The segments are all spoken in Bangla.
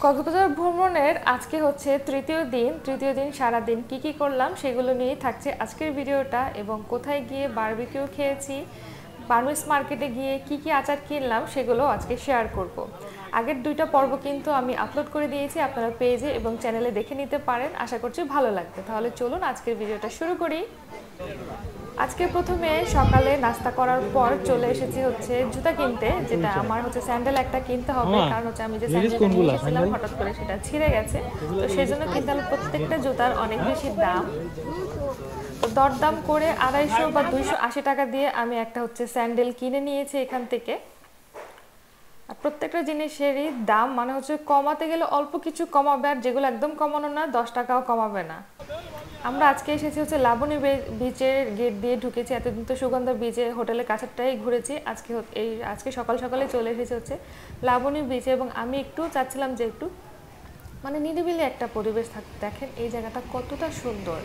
কক্সবাজার ভ্রমণের আজকে হচ্ছে তৃতীয় দিন সারা দিন কি করলাম সেগুলো নিয়েই থাকছে আজকের ভিডিওটা। এবং কোথায় গিয়ে বারবিকিউ খেয়েছি, বার্মিজ মার্কেটে গিয়ে কি আচার কিনলাম সেগুলো আজকে শেয়ার করব। আগের দুইটা পর্ব কিন্তু আমি আপলোড করে দিয়েছি, আপনারা পেজে এবং চ্যানেলে দেখে নিতে পারেন। আশা করছি ভালো লাগবে। তাহলে চলুন আজকের ভিডিওটা শুরু করি। আজকে প্রথমে সকালে নাস্তা করার পর চলে এসেছি হচ্ছে জুতা কিনতে, যেটা আমার হচ্ছে স্যান্ডেল একটা কিনতে হবে, কারণ হচ্ছে আমি যে স্যান্ডেলটা নিয়ে এসেছিলাম হঠাৎ করে সেটা ছিঁড়ে গেছে, তো সেই জন্য কিনতে হলে প্রত্যেকটা জুতার অনেক বেশি দাম। তো দরদাম করে 250 বা 280 টাকা দিয়ে আমি একটা হচ্ছে স্যান্ডেল কিনে নিয়েছি এখান থেকে। আর প্রত্যেকটা জিনিসেরই দাম মানে হচ্ছে কমাতে গেলে অল্প কিছু কমাবে, আর যেগুলো একদম কমানো না 10 টাকাও কমাবে না। আমরা আজকে এসেছি হচ্ছে লাবণী বিচের গেট দিয়ে ঢুকেছি। এতদিন তো সুগন্ধা বিচে হোটেলের কাছেরটাই ঘুরেছি, আজকে সকাল সকালে চলে এসেছি হচ্ছে লাবণী বিচে। এবং আমি একটু চাচ্ছিলাম যে একটু মানে নিরিবিলি একটা পরিবেশ থাকতে। দেখেন এই জায়গাটা কতটা সুন্দর।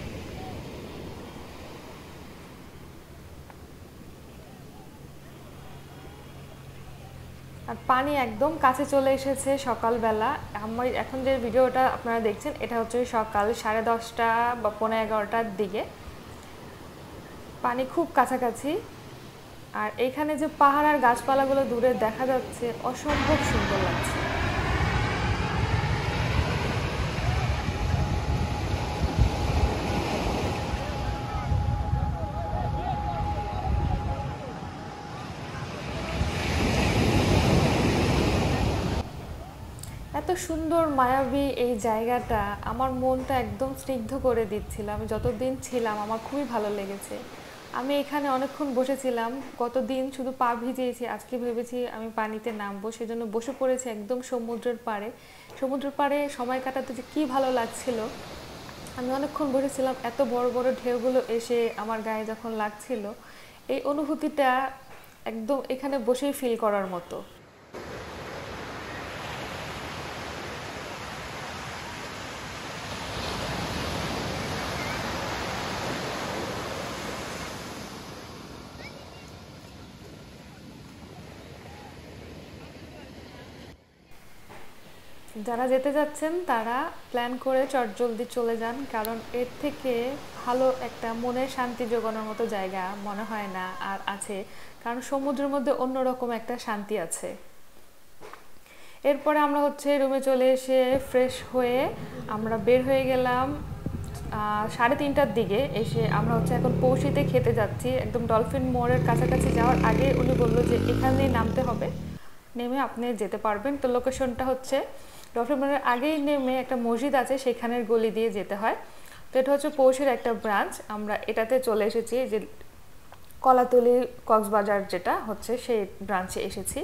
আর পানি একদম কাছে চলে এসেছে সকালবেলা। আমার এখন যে ভিডিওটা আপনারা দেখছেন এটা হচ্ছে সকাল 10:30 বা 11:15টার দিকে। পানি খুব কাছাকাছি, আর এইখানে যে পাহাড় আর গাছপালাগুলো দূরে দেখা যাচ্ছে অসম্ভব সুন্দর লাগছে। এত সুন্দর মায়াবী এই জায়গাটা আমার মনটা একদম স্নিগ্ধ করে দিচ্ছিল। আমি যতদিন ছিলাম আমার খুবই ভালো লেগেছে। আমি এখানে অনেকক্ষণ বসেছিলাম, কতদিন শুধু পা ভিজিয়েছি, আজকে ভেবেছি আমি পানিতে নামবো, সেজন্য বসে পড়েছি একদম সমুদ্রের পাড়ে। সমুদ্রের পাড়ে সময় কাটাতে যে কী ভালো লাগছিল। আমি অনেকক্ষণ বসেছিলাম, এত বড় বড় ঢেউগুলো এসে আমার গায়ে যখন লাগছিল, এই অনুভূতিটা একদম এখানে বসেই ফিল করার মতো। যারা যেতে যাচ্ছেন তারা প্ল্যান করে চটজলদি চলে যান, কারণ এর থেকে ভালো একটা মনের শান্তি জোগানোর মতো জায়গা মনে হয় না আর আছে। কারণ সমুদ্রের মধ্যে অন্যরকম একটা শান্তি আছে। এরপরে আমরা হচ্ছে রুমে চলে এসে ফ্রেশ হয়ে আমরা বের হয়ে গেলাম 3:30টার দিকে। এসে আমরা হচ্ছে এখন পৌষিতে খেতে যাচ্ছি। একদম ডলফিন মোড়ের কাছাকাছি যাওয়ার আগে উনি বললো যে এখানেই নামতে হবে, নেমে আপনি যেতে পারবেন। তো লোকেশনটা হচ্ছে ডলফিন মোড়ের আগেই নেমে একটা মসজিদ আছে, সেখানের গলি দিয়ে যেতে হয়। তো এটা হচ্ছে পৌষের একটা ব্রাঞ্চ। আমরা এটাতে চলে এসেছি, যে কলাতলি কক্সবাজার যেটা হচ্ছে সেই ব্রাঞ্চে এসেছি।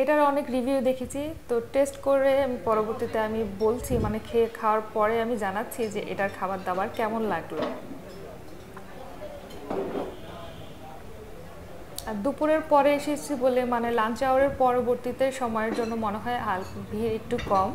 এটার অনেক রিভিউ দেখেছি, তো টেস্ট করে আমি পরবর্তীতে আমি বলছি, মানে খাওয়ার পরে আমি জানাচ্ছি যে এটার খাবার দাবার কেমন লাগলো। আর দুপুরের পরে এসেছি বলে মানে লাঞ্চ আওয়ারের পরবর্তীতে সময়ের জন্য মনে হয় ভিড় একটু কম।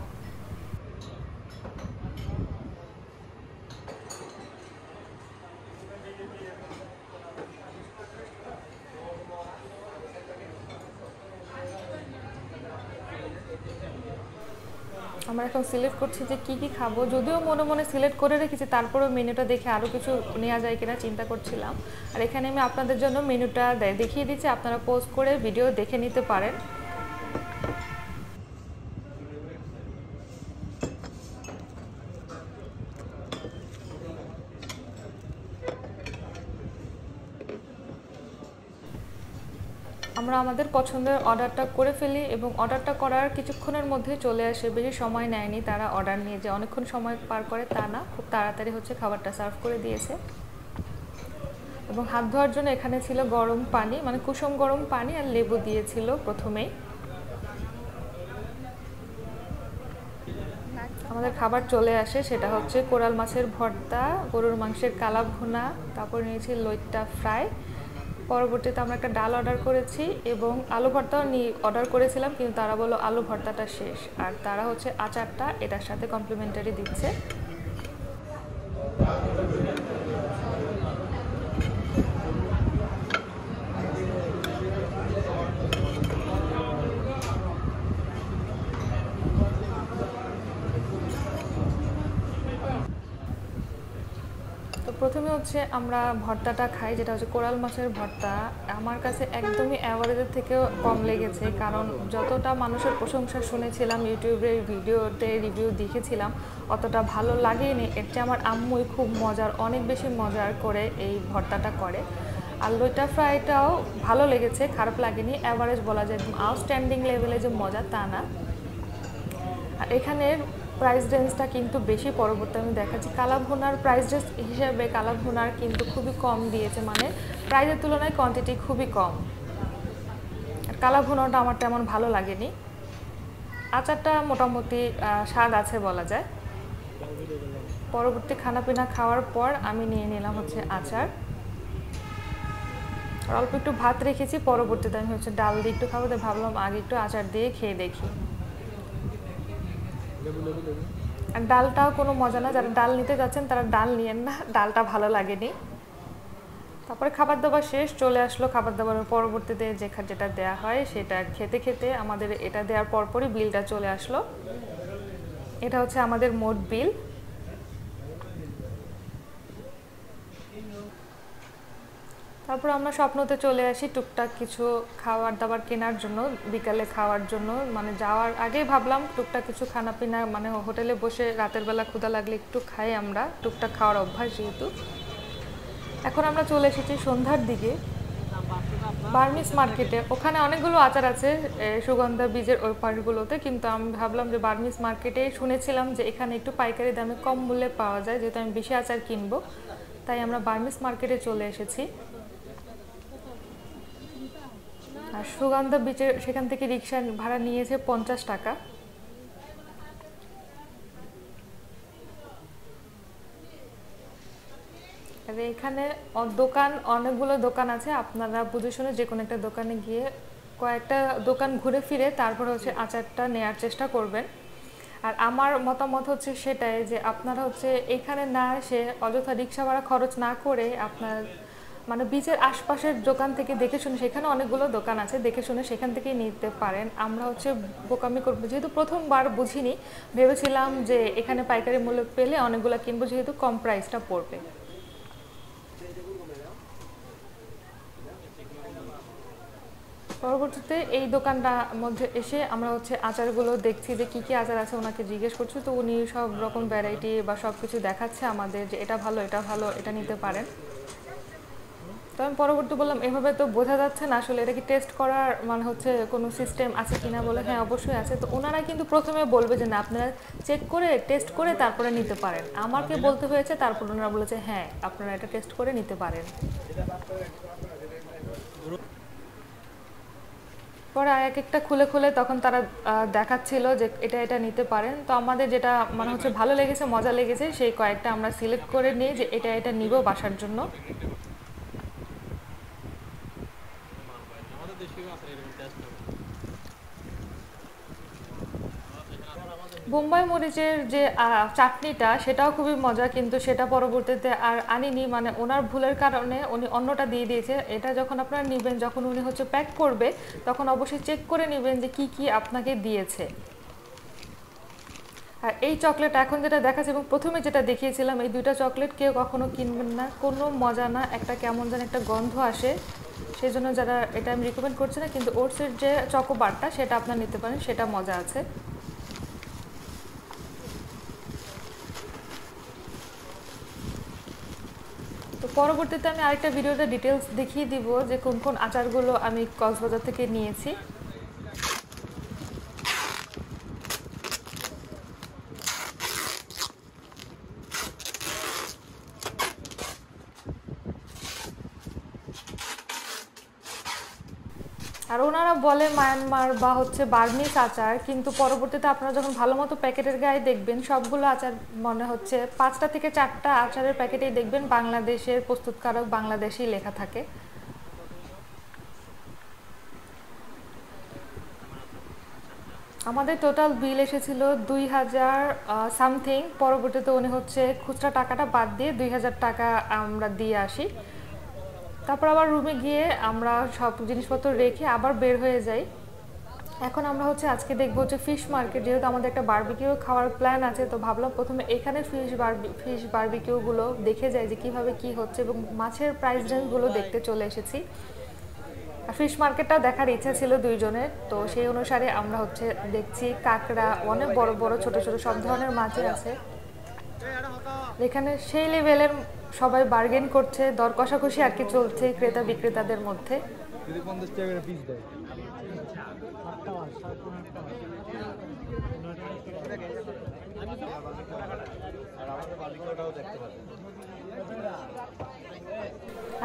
আমরা এখন সিলেক্ট করছি যে কি খাবো, যদিও মনে মনে সিলেক্ট করে রেখেছি, তারপরেও মেনুটা দেখে আরও কিছু নেওয়া যায় কিনা চিন্তা করছিলাম। আর এখানে আমি আপনাদের জন্য মেনুটা দেখিয়ে দিচ্ছি, আপনারা পজ করে ভিডিও দেখে নিতে পারেন। আমরা আমাদের পছন্দের অর্ডারটা করে ফেলি এবং অর্ডারটা করার কিছুক্ষণের মধ্যে চলে আসে। বেশি সময় নেয়নি তারা অর্ডার নিয়ে, যে অনেকক্ষণ সময় পার করে তা না, খুব তাড়াতাড়ি হচ্ছে খাবারটা সার্ভ করে দিয়েছে। এবং হাত ধোয়ার জন্য এখানে ছিল গরম পানি, মানে কুসুম গরম পানি আর লেবু দিয়েছিল প্রথমেই। আমাদের খাবার চলে আসে, সেটা হচ্ছে কোরাল মাছের ভর্তা, গরুর মাংসের কালা ভুনা, তারপর নিয়েছি লইট্টা ফ্রাই। পরবর্তীতে আমরা একটা ডাল অর্ডার করেছি এবং আলু ভর্তাও অর্ডার করেছিলাম, কিন্তু তারা বললো আলু ভর্তাটা শেষ, আর তারা হচ্ছে আচারটা এটার সাথে কমপ্লিমেন্টারি দিচ্ছে। প্রথমে হচ্ছে আমরা ভর্তাটা খাই, যেটা হচ্ছে কোরাল মাছের ভর্তা। আমার কাছে একদমই অ্যাভারেজের থেকেও কম লেগেছে, কারণ যতটা মানুষের প্রশংসা শুনেছিলাম, ইউটিউবের ভিডিওতে রিভিউ দেখেছিলাম, অতটা ভালো লাগেনি। এর চেয়ে আমার আম্মুই খুব মজার, অনেক বেশি মজার করে এই ভর্তাটা করে। আর লইটা ফ্রাইটাও ভালো লেগেছে, খারাপ লাগেনি, অ্যাভারেজ বলা যায়, একদম আউটস্ট্যান্ডিং লেভেলে যে মজা তা না। আর এখানের প্রাইস রেঞ্জটা কিন্তু বেশি। পরবর্তী আমি দেখাচ্ছি কালাভুনার প্রাইস রেঞ্জ হিসেবে, কালাভুনার কিন্তু খুবই কম দিয়েছে, মানে প্রাইসের তুলনায় কোয়ান্টিটি খুবই কম। আর কালাভুনাটা আমার তেমন ভালো লাগেনি। আচারটা মোটামুটি স্বাদ আছে বলা যায়। পরবর্তী খানাপিনা খাওয়ার পর আমি নিয়ে নিলাম হচ্ছে আচার, আর অল্প একটু ভাত রেখেছি, পরবর্তীতে আমি হচ্ছে ডাল দিয়ে একটু খাবো, তাই ভাবলাম আগে একটু আচার দিয়ে খেয়ে দেখি। আর ডালটাও কোনো মজা না, যারা ডাল নিতে যাচ্ছেন তারা ডাল নিয়েন না, ডালটা ভালো লাগেনি। তারপরে খাবার দাবার শেষ, চলে আসলো খাবার দাবারের পরবর্তীতে যেটা দেয়া হয় সেটা খেতে খেতে আমাদের এটা দেওয়ার পরপরই বিলটা চলে আসলো। এটা হচ্ছে আমাদের মোট বিল। তারপর আমরা স্বপ্নতে চলে আসি টুকটাক কিছু খাবার দাবার কেনার জন্য, বিকালে খাওয়ার জন্য। মানে যাওয়ার আগেই ভাবলাম টুকটাক কিছু খানাপিনা, মানে হোটেলে বসে রাতের বেলা ক্ষুধা লাগলে একটু খাই আমরা, টুকটাক খাওয়ার অভ্যাস যেহেতু। এখন আমরা চলে এসেছি সন্ধ্যার দিকে বার্মিস মার্কেটে। ওখানে অনেকগুলো আচার আছে সুগন্ধা বীজের ওই পাশগুলোতে, কিন্তু আমি ভাবলাম যে বার্মিস মার্কেটে শুনেছিলাম যে এখানে একটু পাইকারি দামে কম মূল্যে পাওয়া যায়, যেহেতু আমি বেশি আচার কিনবো, তাই আমরা বার্মিস মার্কেটে চলে এসেছি। আর সুগন্ধা বিচের সেখান থেকে রিক্সা ভাড়া নিয়েছে 50 টাকা। আর এখানে দোকান, অনেকগুলো দোকান আছে, আপনারা বুঝে শুনে যে কোনো একটা দোকানে গিয়ে কয়েকটা দোকান ঘুরে ফিরে তারপর হচ্ছে আচারটা নেয়ার চেষ্টা করবেন। আর আমার মতামত হচ্ছে সেটাই যে আপনারা হচ্ছে এখানে না এসে অযথা রিক্সা ভাড়া খরচ না করে আপনার মানে বিচের আশপাশের দোকান থেকে দেখে শুনে, সেখানে অনেকগুলো দোকান আছে, দেখে শুনে সেখান থেকেই নিতে পারেন। আমরা হচ্ছে বোকামি করবো, যেহেতু প্রথমবার বুঝিনি, ভেবেছিলাম যে এখানে পাইকারি মূল্য পেলে অনেকগুলো কিনবো, যেহেতু কম প্রাইসটা পড়বে। পরবর্তীতে এই দোকানটার মধ্যে এসে আমরা হচ্ছে আচারগুলো দেখছি যে কী কী আচার আছে, ওনাকে জিজ্ঞেস করছি, তো উনি সব রকম ভ্যারাইটি বা সব কিছু দেখাচ্ছে আমাদের যে এটা ভালো, এটা ভালো, এটা নিতে পারেন। তো আমি পরবর্তী বললাম এভাবে তো বোঝা যাচ্ছে না আসলে এটা কি টেস্ট করার মানে হচ্ছে কোনো সিস্টেম আছে কিনা, বলে হ্যাঁ অবশ্যই আছে। তো ওনারা কিন্তু প্রথমে বলবে যে না আপনারা চেক করে টেস্ট করে তারপরে নিতে পারেন, আমাকে বলতে হয়েছে, তারপর ওনারা বলেছে হ্যাঁ আপনারা এটা টেস্ট করে নিতে পারেন। পরে এক একটা খুলে খুলে তখন তারা দেখাচ্ছিল যে এটা এটা নিতে পারেন। তো আমাদের যেটা মানে হচ্ছে ভালো লেগেছে, মজা লেগেছে, সেই কয়েকটা আমরা সিলেক্ট করে নিই যে এটা এটা নিব বাসার জন্য। বোম্বাই মরিচের যে চাটনিটা সেটাও খুবই মজা, কিন্তু সেটা পরবর্তীতে আর আনিনি, মানে ওনার ভুলের কারণে উনি অন্যটা দিয়ে দিয়েছে। এটা যখন আপনারা নেবেন, যখন উনি হচ্ছে প্যাক করবে, তখন অবশ্যই চেক করে নেবেন যে কি কি আপনাকে দিয়েছে। আর এই চকলেট এখন যেটা দেখাচ্ছে এবং প্রথমে যেটা দেখিয়েছিলাম, এই দুইটা চকলেট কেউ কখনো কিনবেন না, কোনো মজা না, একটা কেমন যেন একটা গন্ধ আসে, সেই জন্য যারা এটা আমি রিকমেন্ড করছি না। কিন্তু ওটসের যে চকোবারটা সেটা আপনারা নিতে পারেন, সেটা মজা আছে। তো পরবর্তীতে আমি আরেকটা ভিডিওতে ডিটেলস দেখিয়ে দিব যে কোন কোন আচারগুলো আমি কক্সবাজার থেকে নিয়েছি। আর ওনারা বলে মায়ানমার বা হচ্ছে বার্মিস আচার, কিন্তু পরবর্তীতে আপনারা যখন ভালো মতো প্যাকেটের গায়ে দেখবেন, সবগুলো আচার মনে হচ্ছে 5টা থেকে 4টা আচারের প্যাকেটেই দেখবেন বাংলাদেশের প্রস্তুতকারক বাংলাদেশেই লেখা থাকে। আমাদের টোটাল বিল এসেছিল 2000 সামথিং। পরবর্তীতে উনি হচ্ছে খুচরা টাকাটা বাদ দিয়ে 2000 টাকা আমরা দিয়ে আসি। তারপর আবার রুমে গিয়ে আমরা সব জিনিসপত্র রেখে আবার বের হয়ে যাই। এখন আমরা হচ্ছে আজকে দেখবো হচ্ছে ফিশ মার্কেট। যেহেতু আমাদের একটা বারবিকিউ খাওয়ার প্ল্যান আছে, তো ভাবলাম প্রথমে এখানে ফিশ বারবিকিউগুলো দেখে যাই যে কীভাবে কী হচ্ছে, এবং মাছের প্রাইস রেঞ্জগুলো দেখতে চলে এসেছি। আর ফিশ মার্কেটটা দেখার ইচ্ছা ছিল দুইজনের, তো সেই অনুসারে আমরা হচ্ছে দেখছি কাঁকড়া, অনেক বড় বড় ছোট ছোট সব ধরনের মাছই আছে এখানে। সেই লেভেলের সবাই বার্গেন করছে, দর কষাকষি আর কি চলছে ক্রেতা বিক্রেতাদের মধ্যে।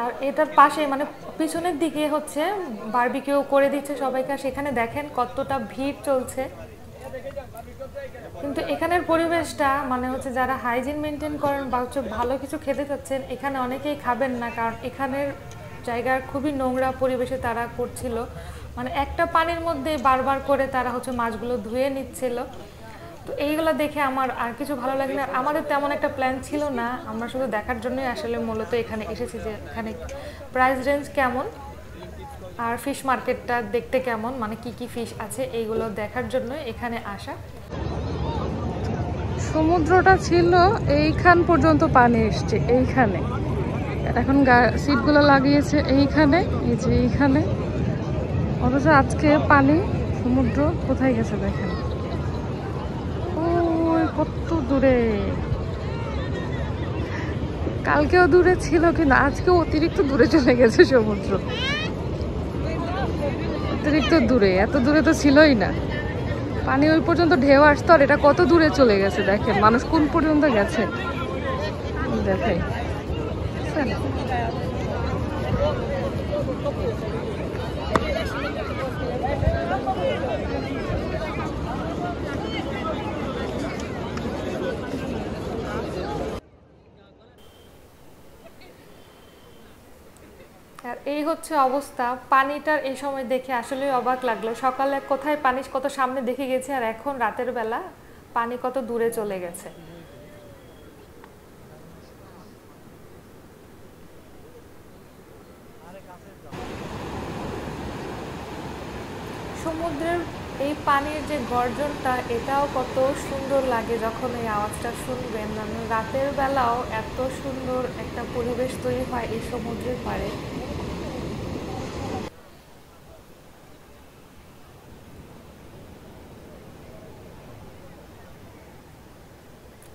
আর এটার পাশে মানে পিছনের দিকে হচ্ছে বারবিকিউ করে দিচ্ছে সবাইকে, সেখানে দেখেন কতটা ভিড় চলছে। কিন্তু এখানের পরিবেশটা মানে হচ্ছে যারা হাইজিন মেনটেন করেন বা হচ্ছে ভালো কিছু খেতে চাচ্ছেন, এখানে অনেকেই খাবেন না, কারণ এখানের জায়গার খুবই নোংরা পরিবেশে তারা করছিল। মানে একটা পানির মধ্যে বারবার করে তারা হচ্ছে মাছগুলো ধুয়ে নিচ্ছিল। তো এইগুলো দেখে আমার আর কিছু ভালো লাগে না। আমাদের তেমন একটা প্ল্যান ছিল না, আমরা শুধু দেখার জন্যই আসলে মূলত এখানে এসেছি যে এখানে প্রাইস রেঞ্জ কেমন আর ফিশ মার্কেটটা দেখতে কেমন, মানে কি কি ফিশ আছে এইগুলো দেখার জন্য এখানে আসা। সমুদ্রটা ছিল এইখান পর্যন্ত, পানি এসছে এইখানে। এখন সিটগুলো লাগিয়েছে এইখানে, এই যে এইখানে। অথচ আজকে পানি সমুদ্র কোথায় গেছে দেখেন, ওই কত দূরে। কালকেও দূরে ছিল, কিন্তু আজকে অতিরিক্ত দূরে চলে গেছে সমুদ্র, অতিরিক্ত দূরে। এত দূরে তো ছিলই না, পানি ওই পর্যন্ত ঢেউ আসতো, আর এটা কত দূরে চলে গেছে দেখেন। মানুষ কোন পর্যন্ত গেছে দেখাই। আর এই হচ্ছে অবস্থা পানিটার। এই সময় দেখে আসলে অবাক লাগলো, সকালে কোথায় পানি কত সামনে দেখে গেছে, আর এখন রাতের বেলা পানি কত দূরে চলে গেছে। সমুদ্রের এই পানির যে গর্জনটা, এটাও কত সুন্দর লাগে যখন এই আওয়াজটা শুনবেন। মানে রাতের বেলাও এত সুন্দর একটা পরিবেশ তৈরি হয় এই সমুদ্রের পাড়ে।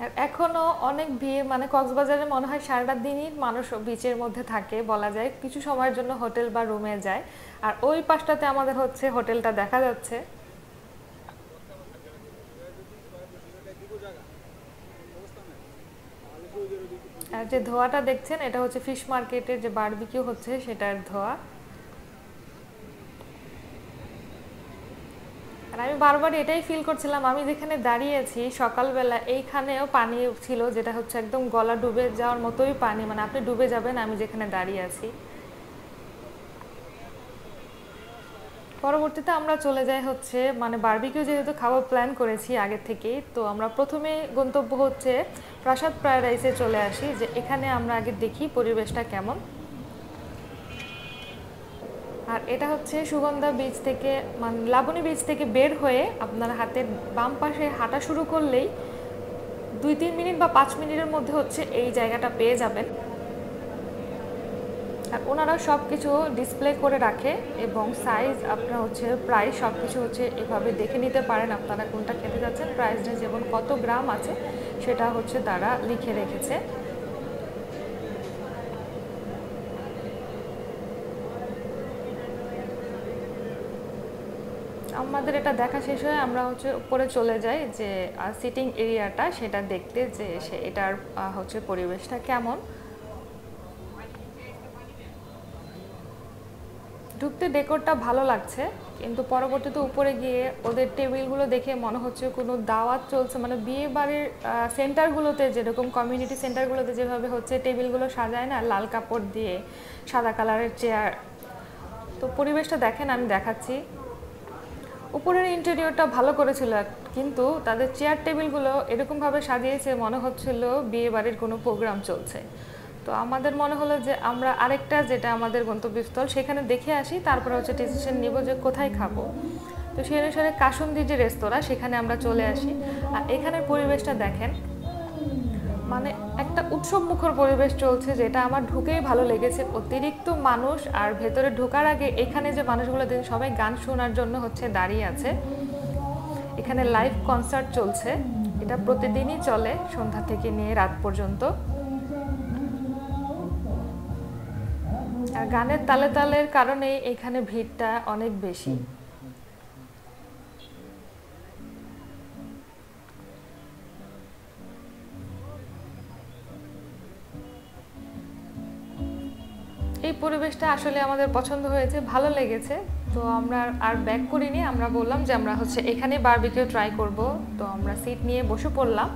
আর এখনো অনেক ভিড়, মানে কক্সবাজারে মনে হয় সারাটা দিনই মানুষ বিচের মধ্যে থাকে বলা যায়, কিছু সময়ের জন্য হোটেল বা রুমে যায়। আর ওই পাশটাতে আমাদের হচ্ছে হোটেলটা দেখা যাচ্ছে। আর যে ধোঁয়াটা দেখছেন, এটা হচ্ছে ফিশ মার্কেটের যে বারবিকিউ হচ্ছে সেটার ধোঁয়া। আর আমি বারবার এটাই ফিল করছিলাম, আমি যেখানে দাঁড়িয়ে আছি সকালবেলা এইখানেও পানি ছিল, যেটা হচ্ছে একদম গলা ডুবে যাওয়ার মতোই পানি, মানে আপনি ডুবে যাবেন আমি যেখানে দাঁড়িয়ে আছি। পরবর্তীতে আমরা চলে যাই হচ্ছে মানে বারবিকিউ যেহেতু খাওয়ার প্ল্যান করেছি আগে থেকেই, তো আমরা প্রথমে গন্তব্য হচ্ছে প্রাসাদ প্যারাডাইসে চলে আসি, যে এখানে আমরা আগে দেখি পরিবেশটা কেমন। আর এটা হচ্ছে সুগন্ধা বিচ থেকে, মানে লাবণী বিচ থেকে বের হয়ে আপনার হাতের বাম পাশে হাঁটা শুরু করলেই 2-3 মিনিট বা 5 মিনিটের মধ্যে হচ্ছে এই জায়গাটা পেয়ে যাবেন। আর ওনারা সব কিছু ডিসপ্লে করে রাখে, এবং সাইজ আপনার হচ্ছে প্রাইস সব কিছু হচ্ছে এভাবে দেখে নিতে পারেন আপনারা কোনটা খেতে যাচ্ছেন, প্রাইস রেঞ্জ এবং কত গ্রাম আছে সেটা হচ্ছে তারা লিখে রেখেছে। আমাদের এটা দেখা শেষ হয়ে আমরা হচ্ছে উপরে চলে যাই যে সিটিং এরিয়াটা সেটা দেখতে, যে এটার হচ্ছে পরিবেশটা কেমন। ঢুকতে ডেকোরটা ভালো লাগছে, কিন্তু পরবর্তীতে উপরে গিয়ে ওদের টেবিলগুলো দেখে মনে হচ্ছে কোনো দাওয়াত চলছে, মানে বিয়ে বাড়ির সেন্টারগুলোতে যেরকম কমিউনিটি সেন্টারগুলোতে যেভাবে হচ্ছে টেবিলগুলো সাজায় না লাল কাপড় দিয়ে, সাদা কালারের চেয়ার। তো পরিবেশটা দেখেন, আমি দেখাচ্ছি। উপরের ইন্টেরিয়রটা ভালো করেছিল, কিন্তু তাদের চেয়ার টেবিলগুলো এরকমভাবে সাজিয়েছে মনে হচ্ছিল বিয়ে বাড়ির কোনো প্রোগ্রাম চলছে। তো আমাদের মনে হলো যে আমরা আরেকটা যেটা আমাদের গন্তব্যস্থল সেখানে দেখে আসি, তারপরে হচ্ছে ডিসিশন নিব যে কোথায় খাবো। তো সেই অনুসারে কাসুন্দি যে রেস্তোরাঁ সেখানে আমরা চলে আসি। আর এখানের পরিবেশটা দেখেন, মানে একটা উৎসব মুখর পরিবেশ চলছে, যেটা আমার ঢুকেই ভালো লেগেছে। অতিরিক্ত মানুষ, আর ভেতরে ঢোকার আগে এখানে যে মানুষগুলো দিন সবাই গান শোনার জন্য হচ্ছে দাঁড়িয়ে আছে। এখানে লাইভ কনসার্ট চলছে, এটা প্রতিদিনই চলে সন্ধ্যা থেকে নিয়ে রাত পর্যন্ত। আর গানের তালে তালের কারণে এখানে ভিড়টা অনেক বেশি। এই পরিবেশটা আসলে আমাদের পছন্দ হয়েছে, ভালো লেগেছে। তো আমরা আর ব্যাক করিনি, আমরা বললাম যে আমরা হচ্ছে এখানে বারবিকিউ ট্রাই করব। তো আমরা সিট নিয়ে বসে পড়লাম।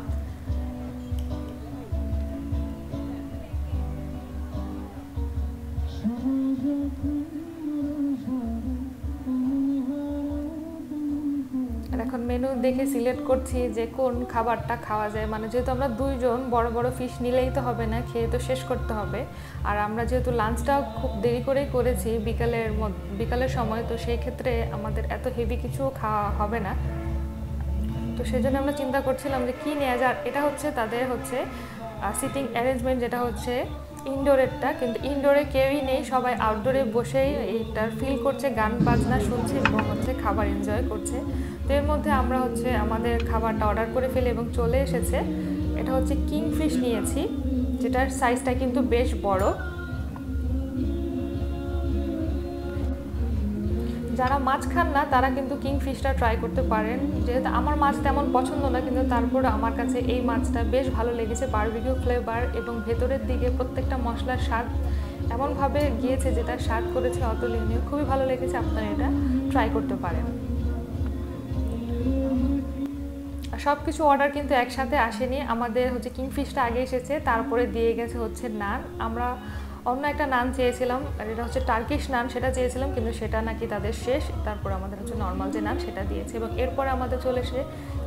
এখন মেনু দেখে সিলেক্ট করছি যে কোন খাবারটা খাওয়া যায়। মানে যেহেতু আমরা দুইজন, বড় বড় ফিশ নিলেই তো হবে না, খেয়ে তো শেষ করতে হবে। আর আমরা যেহেতু লাঞ্চটাও খুব দেরি করেই করেছি বিকালের সময়, তো সেই ক্ষেত্রে আমাদের এত হেভি কিছু খাওয়া হবে না। তো সেই জন্য আমরা চিন্তা করছিলাম যে কী নেওয়া যায়। এটা হচ্ছে তাদের হচ্ছে সিটিং অ্যারেঞ্জমেন্ট, যেটা হচ্ছে ইনডোরেরটা, কিন্তু ইনডোরে কেউই নেই, সবাই আউটডোরে বসেই এইটার ফিল করছে, গান বাজনা শুনছে এবং হচ্ছে খাবার এনজয় করছে। তো এর মধ্যে আমরা হচ্ছে আমাদের খাবারটা অর্ডার করে ফেলি এবং চলে এসেছে। এটা হচ্ছে কিংফিশ নিয়েছি, যেটার সাইজটা কিন্তু বেশ বড়। যারা মাছ খান না তারা কিন্তু কিংফিশটা ট্রাই করতে পারেন। যেহেতু আমার মাছ তেমন পছন্দ না, কিন্তু তারপর আমার কাছে এই মাছটা বেশ ভালো লেগেছে। বারবিকিউ ফ্লেভার এবং ভেতরের দিকে প্রত্যেকটা মশলার স্বাদ এমনভাবে গিয়েছে, যেটা স্বাদ করেছে অতুলনীয়, খুবই ভালো লেগেছে। আপনারা এটা ট্রাই করতে পারেন। সব কিছু অর্ডার কিন্তু একসাথে আসেনি, আমাদের হচ্ছে কিংফিশটা আগে এসেছে, তারপরে দিয়ে গেছে হচ্ছে নান। আমরা অন্য একটা নান চেয়েছিলাম, আর এটা হচ্ছে টার্কিশ নান, সেটা চেয়েছিলাম, কিন্তু সেটা নাকি তাদের শেষ। তারপর আমাদের হচ্ছে নর্মাল যে নান সেটা দিয়েছে, এবং এরপরে আমাদের চলে এসে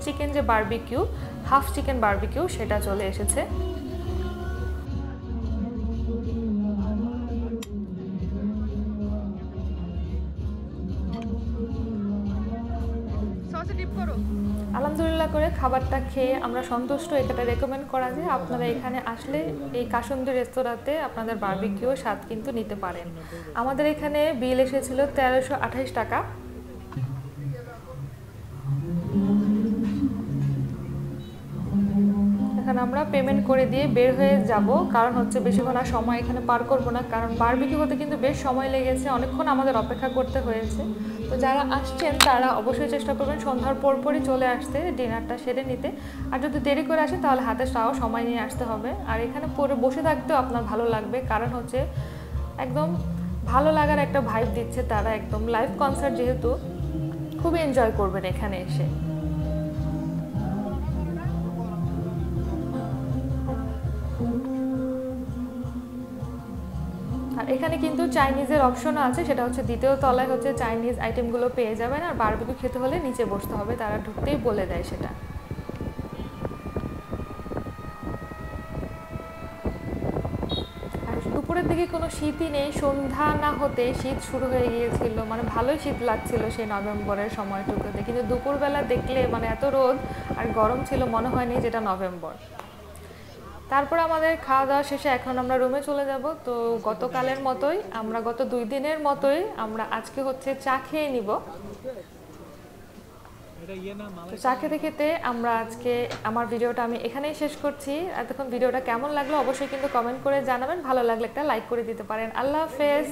চিকেন যে বারবিকিউ, হাফ চিকেন বারবিকিউ, সেটা চলে এসেছে। আলহামদুলিল্লাহ করে খাবারটা খেয়ে আমরা সন্তুষ্ট। এটা রেকমেন্ড করা যায়, আপনারা এখানে আসলে এই কাসুন্দি রেস্তোরাঁতে আপনাদের বারবিকিউ স্বাদ কিন্তু নিতে পারেন। আমাদের এখানে বিল এসেছিল 1328 টাকা। এখন আমরা পেমেন্ট করে দিয়ে বের হয়ে যাব, কারণ হচ্ছে বেশিক্ষণ আর সময় এখানে পার করব না, কারণ বারবিকিউ হতে কিন্তু বেশ সময় লেগেছে, অনেকক্ষণ আমাদের অপেক্ষা করতে হয়েছে। তো যারা আসছেন তারা অবশ্যই চেষ্টা করবেন সন্ধ্যার পরপরই চলে আসতে, ডিনারটা সেরে নিতে। আর যদি দেরি করে আসেন তাহলে হাতে তাও সময় নিয়ে আসতে হবে। আর এখানে পরে বসে থাকতেও আপনার ভালো লাগবে, কারণ হচ্ছে একদম ভালো লাগার একটা ভাইব দিচ্ছে তারা, একদম লাইভ কনসার্ট, যেহেতু খুবই এনজয় করবেন এখানে এসে। আর এখানে কিন্তু চাইনিজের অপশনও আছে, সেটা হচ্ছে দ্বিতীয় তলায় হচ্ছে চাইনিজ আইটেমগুলো পেয়ে যাবেন। আর বারবিকিউ খেতে হলে নিচে বসতে হবে, তারা ঢুকতেই বলে দেয় সেটা। আর দুপুরের দিকে কোনো শীতই নেই, সন্ধ্যা না হতে শীত শুরু হয়ে গিয়েছিল, মানে ভালোই শীত লাগছিল সেই নভেম্বরের সময়টুকুতে, কিন্তু দুপুরবেলা দেখলে মানে এত রোদ আর গরম ছিল, মনে হয়নি যেটা নভেম্বর। তারপর আমাদের খাওয়া দাওয়া শেষে এখন আমরা রুমে চলে যাব। তো গতকালের মতোই, আমরা গত 2 দিনের মতোই আমরা আজকে হচ্ছে চা খেয়ে নিব। তো চা খেতে খেতে আমরা আজকে আমার ভিডিওটা আমি এখানেই শেষ করছি। এতক্ষণ ভিডিওটা কেমন লাগলো অবশ্যই কিন্তু কমেন্ট করে জানাবেন, ভালো লাগলে একটা লাইক করে দিতে পারেন। আল্লাহ হাফেজ।